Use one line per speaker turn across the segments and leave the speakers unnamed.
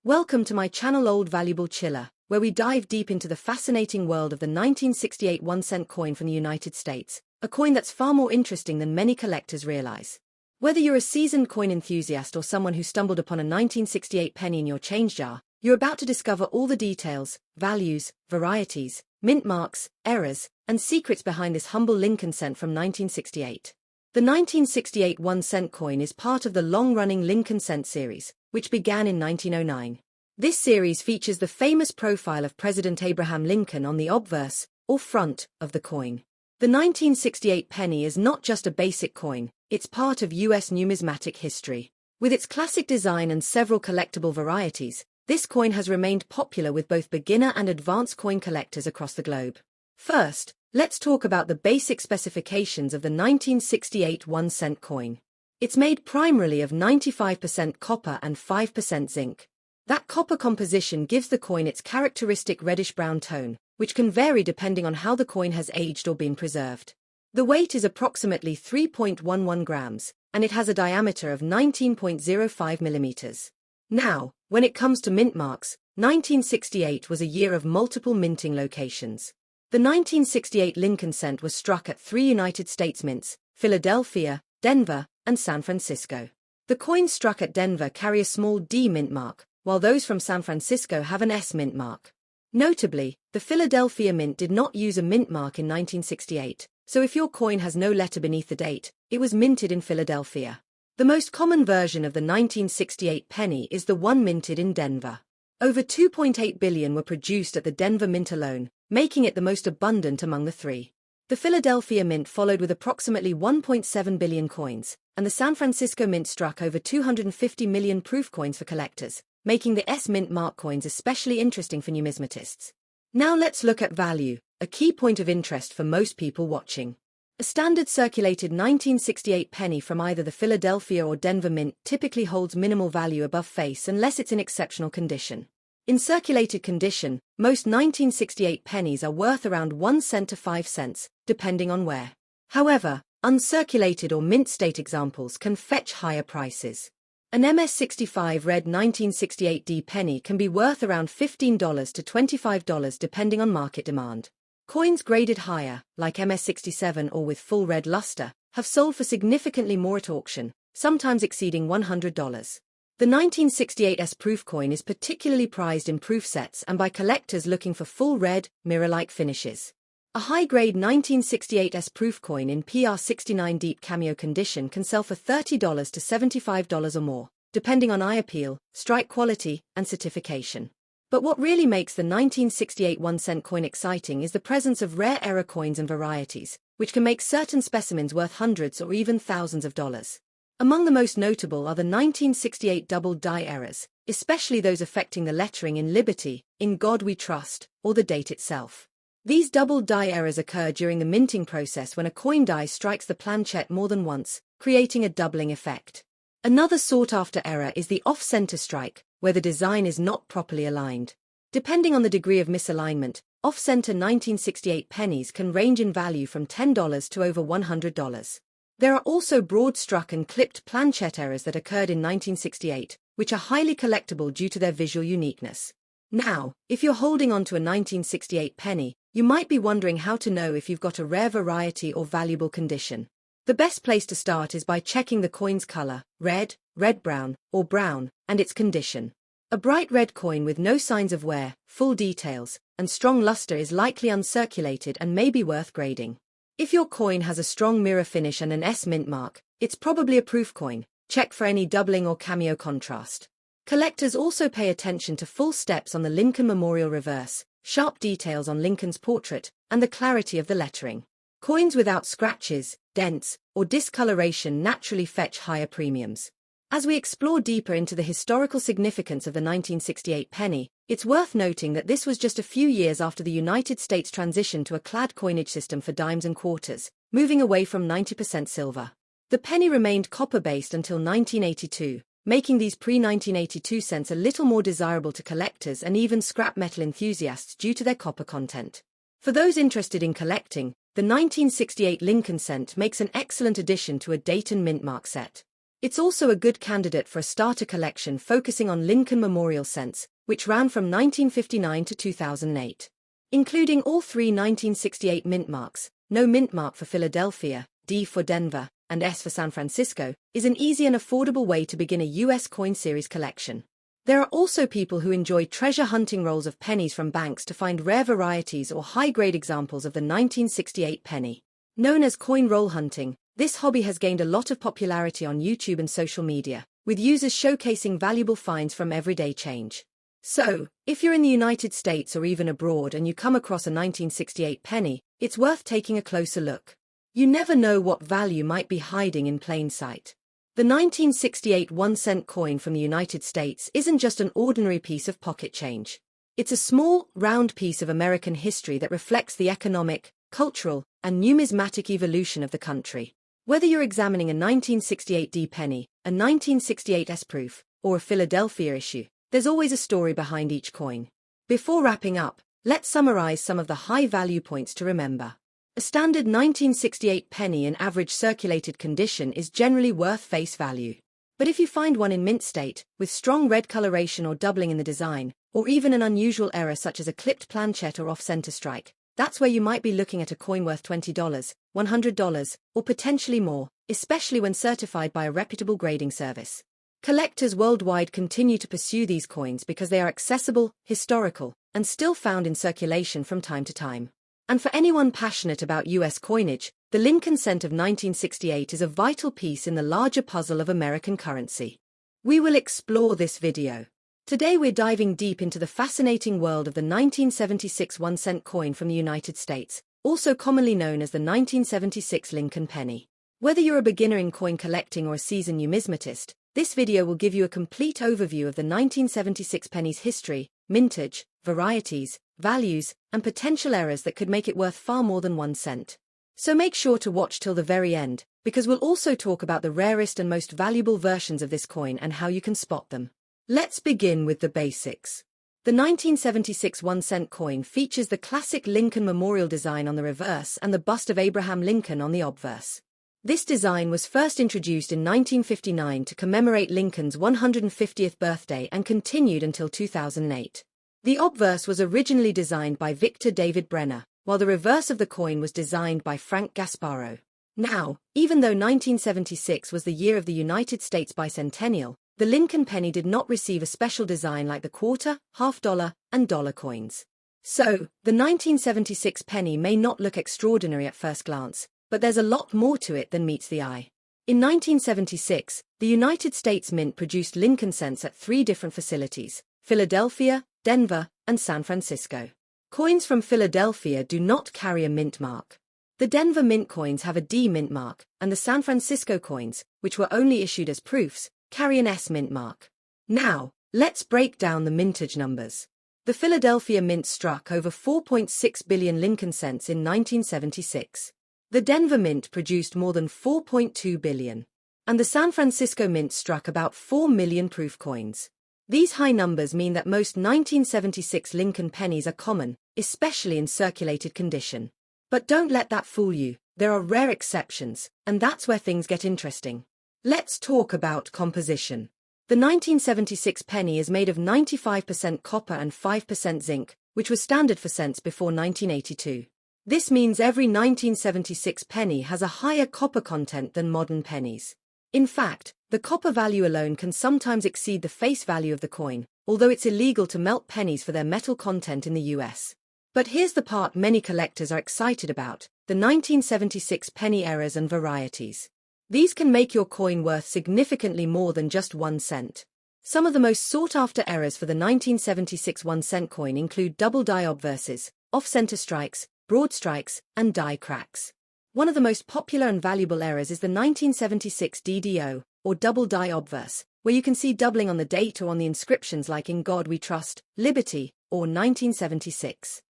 Welcome to my channel Old Valuable Chiller, where we dive deep into the fascinating world of the 1968 1-cent coin from the United States, a coin that's far more interesting than many collectors realize. Whether you're a seasoned coin enthusiast or someone who stumbled upon a 1968 penny in your change jar, you're about to discover all the details, values, varieties, mint marks, errors, and secrets behind this humble Lincoln cent from 1968. The 1968 1-cent coin is part of the long-running Lincoln cent series, which began in 1909. This series features the famous profile of President Abraham Lincoln on the obverse, or front, of the coin. The 1968 penny is not just a basic coin, it's part of U.S. numismatic history. With its classic design and several collectible varieties, this coin has remained popular with both beginner and advanced coin collectors across the globe. First, let's talk about the basic specifications of the 1968 1-cent coin. It's made primarily of 95% copper and 5% zinc. That copper composition gives the coin its characteristic reddish-brown tone, which can vary depending on how the coin has aged or been preserved. The weight is approximately 3.11 grams, and it has a diameter of 19.05 millimeters. Now, when it comes to mint marks, 1968 was a year of multiple minting locations. The 1968 Lincoln cent was struck at 3 United States mints: Philadelphia, Denver, and San Francisco. The coins struck at Denver carry a small D mint mark, while those from San Francisco have an S mint mark. Notably, the Philadelphia mint did not use a mint mark in 1968, so if your coin has no letter beneath the date, it was minted in Philadelphia. The most common version of the 1968 penny is the one minted in Denver. Over 2.8 billion were produced at the Denver mint alone, making it the most abundant among the three. The Philadelphia mint followed with approximately 1.7 billion coins, and the San Francisco mint struck over 250 million proof coins for collectors, making the S mint mark coins especially interesting for numismatists. Now let's look at value, a key point of interest for most people watching. A standard circulated 1968 penny from either the Philadelphia or Denver mint typically holds minimal value above face unless it's in exceptional condition. In circulated condition, most 1968 pennies are worth around 1 cent to 5 cents, depending on where. However, uncirculated or mint state examples can fetch higher prices. An MS-65 red 1968D penny can be worth around $15 to $25 depending on market demand. Coins graded higher, like MS-67 or with full red luster, have sold for significantly more at auction, sometimes exceeding $100. The 1968S proof coin is particularly prized in proof sets and by collectors looking for full red, mirror-like finishes. A high-grade 1968S proof coin in PR69 deep cameo condition can sell for $30 to $75 or more, depending on eye appeal, strike quality, and certification. But what really makes the 1968 1-cent coin exciting is the presence of rare error coins and varieties, which can make certain specimens worth hundreds or even thousands of dollars. Among the most notable are the 1968 double die errors, especially those affecting the lettering in Liberty, In God We Trust, or the date itself. These double die errors occur during the minting process when a coin die strikes the planchette more than once, creating a doubling effect. Another sought-after error is the off-center strike, where the design is not properly aligned. Depending on the degree of misalignment, off-center 1968 pennies can range in value from $10 to over $100. There are also broad-struck and clipped planchette errors that occurred in 1968, which are highly collectible due to their visual uniqueness. Now, if you're holding on to a 1968 penny, you might be wondering how to know if you've got a rare variety or valuable condition. The best place to start is by checking the coin's color, red, red-brown, or brown, and its condition. A bright red coin with no signs of wear, full details, and strong luster is likely uncirculated and may be worth grading. If your coin has a strong mirror finish and an S mint mark, it's probably a proof coin. Check for any doubling or cameo contrast. Collectors also pay attention to full steps on the Lincoln Memorial reverse, sharp details on Lincoln's portrait, and the clarity of the lettering. Coins without scratches, dents, or discoloration naturally fetch higher premiums. As we explore deeper into the historical significance of the 1968 penny, it's worth noting that this was just a few years after the United States transitioned to a clad coinage system for dimes and quarters, moving away from 90% silver. The penny remained copper-based until 1982, making these pre-1982 cents a little more desirable to collectors and even scrap metal enthusiasts due to their copper content. For those interested in collecting, the 1968 Lincoln cent makes an excellent addition to a Dayton mint mark set. It's also a good candidate for a starter collection focusing on Lincoln Memorial cents, which ran from 1959 to 2008. Including all three 1968 mint marks, no mint mark for Philadelphia, D for Denver, and S for San Francisco, is an easy and affordable way to begin a U.S. coin series collection. There are also people who enjoy treasure hunting rolls of pennies from banks to find rare varieties or high-grade examples of the 1968 penny. Known as coin roll hunting, this hobby has gained a lot of popularity on YouTube and social media, with users showcasing valuable finds from everyday change. So, if you're in the United States or even abroad and you come across a 1968 penny, it's worth taking a closer look. You never know what value might be hiding in plain sight. The 1968 1-cent coin from the United States isn't just an ordinary piece of pocket change. It's a small, round piece of American history that reflects the economic, cultural, and numismatic evolution of the country. Whether you're examining a 1968 D penny, a 1968 S proof, or a Philadelphia issue, there's always a story behind each coin. Before wrapping up, let's summarize some of the high-value points to remember. A standard 1968 penny in average circulated condition is generally worth face value. But if you find one in mint state, with strong red coloration or doubling in the design, or even an unusual error such as a clipped planchet or off-center strike, that's where you might be looking at a coin worth $20, $100, or potentially more, especially when certified by a reputable grading service. Collectors worldwide continue to pursue these coins because they are accessible, historical, and still found in circulation from time to time. And for anyone passionate about U.S. coinage, the Lincoln cent of 1968 is a vital piece in the larger puzzle of American currency. We will explore this video. Today we're diving deep into the fascinating world of the 1976 1-cent coin from the United States, also commonly known as the 1976 Lincoln penny. Whether you're a beginner in coin collecting or a seasoned numismatist, this video will give you a complete overview of the 1976 penny's history, mintage, varieties, values, and potential errors that could make it worth far more than 1 cent. So make sure to watch till the very end, because we'll also talk about the rarest and most valuable versions of this coin and how you can spot them. Let's begin with the basics. The 1976 1-cent coin features the classic Lincoln Memorial design on the reverse and the bust of Abraham Lincoln on the obverse. This design was first introduced in 1959 to commemorate Lincoln's 150th birthday and continued until 2008. The obverse was originally designed by Victor David Brenner, while the reverse of the coin was designed by Frank Gasparro. Now, even though 1976 was the year of the United States bicentennial, the Lincoln penny did not receive a special design like the quarter, half-dollar, and dollar coins. So, the 1976 penny may not look extraordinary at first glance, but there's a lot more to it than meets the eye. In 1976, the United States Mint produced Lincoln cents at 3 different facilities: Philadelphia, Denver, and San Francisco. Coins from Philadelphia do not carry a mint mark. The Denver mint coins have a D mint mark, and the San Francisco coins, which were only issued as proofs, carry an S mint mark. Now, let's break down the mintage numbers. The Philadelphia Mint struck over 4.6 billion Lincoln cents in 1976. The Denver Mint produced more than 4.2 billion. And the San Francisco Mint struck about 4 million proof coins. These high numbers mean that most 1976 Lincoln pennies are common, especially in circulated condition. But don't let that fool you, there are rare exceptions, and that's where things get interesting. Let's talk about composition. The 1976 penny is made of 95% copper and 5% zinc, which was standard for cents before 1982. This means every 1976 penny has a higher copper content than modern pennies. In fact, the copper value alone can sometimes exceed the face value of the coin, although it's illegal to melt pennies for their metal content in the US. But here's the part many collectors are excited about: the 1976 penny errors and varieties. These can make your coin worth significantly more than just 1 cent. Some of the most sought-after errors for the 1976 1-cent coin include double die obverses, off-center strikes, broad strikes, and die cracks. One of the most popular and valuable errors is the 1976 DDO, or double die obverse, where you can see doubling on the date or on the inscriptions like "In God We Trust," "Liberty," or 1976.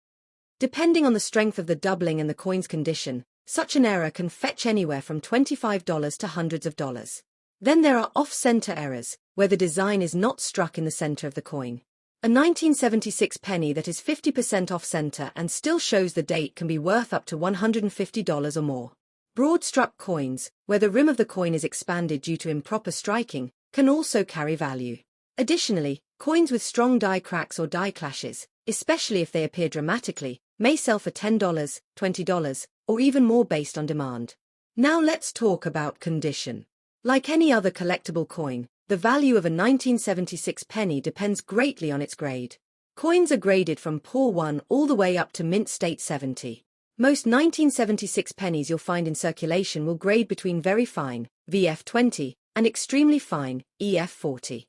Depending on the strength of the doubling and the coin's condition, such an error can fetch anywhere from $25 to hundreds of dollars. Then there are off-center errors, where the design is not struck in the center of the coin. A 1976 penny that is 50% off-center and still shows the date can be worth up to $150 or more. Broad-struck coins, where the rim of the coin is expanded due to improper striking, can also carry value. Additionally, coins with strong die cracks or die clashes, especially if they appear dramatically, may sell for $10, $20, or even more based on demand. Now let's talk about condition. Like any other collectible coin, the value of a 1976 penny depends greatly on its grade. Coins are graded from poor 1 all the way up to mint state 70. Most 1976 pennies you'll find in circulation will grade between very fine, VF20, and extremely fine, EF40.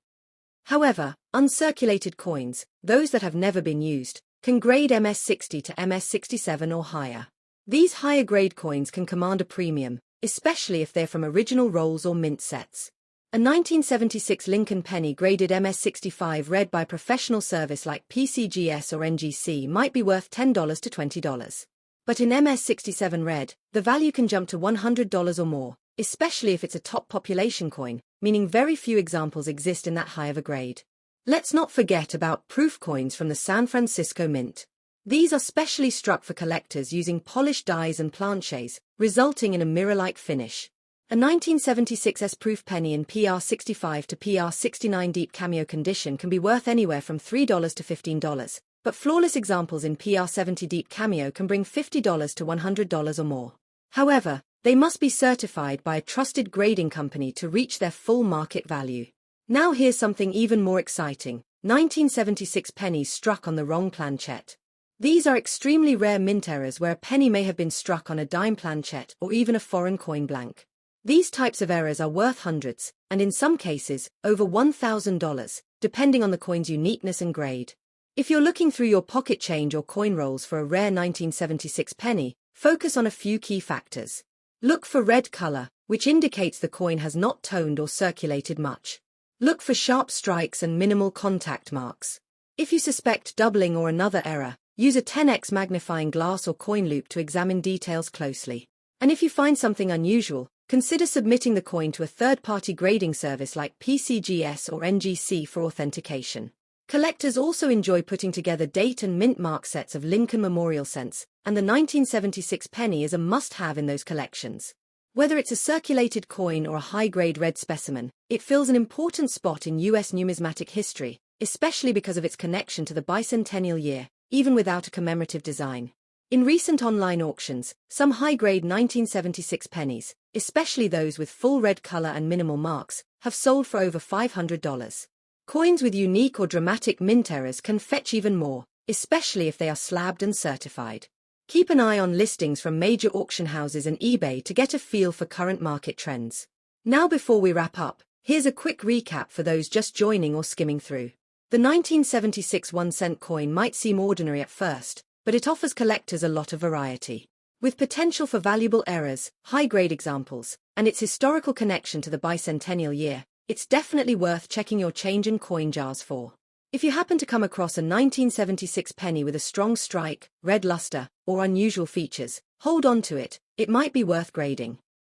However, uncirculated coins, those that have never been used, can grade MS60 to MS67 or higher. These higher grade coins can command a premium, especially if they're from original rolls or mint sets. A 1976 Lincoln penny graded MS65 read by professional service like PCGS or NGC might be worth $10 to $20. But in MS67 red, the value can jump to $100 or more, especially if it's a top population coin, meaning very few examples exist in that high of a grade. Let's not forget about proof coins from the San Francisco Mint. These are specially struck for collectors using polished dies and planchets, resulting in a mirror-like finish. A 1976 S-proof penny in PR65 to PR69 deep cameo condition can be worth anywhere from $3 to $15. But flawless examples in PR70 deep cameo can bring $50 to $100 or more. However, they must be certified by a trusted grading company to reach their full market value. Now here's something even more exciting: 1976 pennies struck on the wrong planchette. These are extremely rare mint errors where a penny may have been struck on a dime planchette or even a foreign coin blank. These types of errors are worth hundreds, and in some cases, over $1,000, depending on the coin's uniqueness and grade. If you're looking through your pocket change or coin rolls for a rare 1976 penny, focus on a few key factors. Look for red color, which indicates the coin has not toned or circulated much. Look for sharp strikes and minimal contact marks. If you suspect doubling or another error, use a 10x magnifying glass or coin loop to examine details closely. And if you find something unusual, consider submitting the coin to a third-party grading service like PCGS or NGC for authentication. Collectors also enjoy putting together date and mint mark sets of Lincoln memorial cents, and the 1976 penny is a must-have in those collections. Whether it's a circulated coin or a high-grade red specimen, it fills an important spot in U.S. numismatic history, especially because of its connection to the bicentennial year, even without a commemorative design. In recent online auctions, some high-grade 1976 pennies, especially those with full red color and minimal marks, have sold for over $500. Coins with unique or dramatic mint errors can fetch even more, especially if they are slabbed and certified. Keep an eye on listings from major auction houses and eBay to get a feel for current market trends. Now before we wrap up, here's a quick recap for those just joining or skimming through. The 1976 1-cent coin might seem ordinary at first, but it offers collectors a lot of variety. With potential for valuable errors, high-grade examples, and its historical connection to the bicentennial year, it's definitely worth checking your change and coin jars for. If you happen to come across a 1976 penny with a strong strike, red luster, or unusual features, hold on to it, it might be worth grading.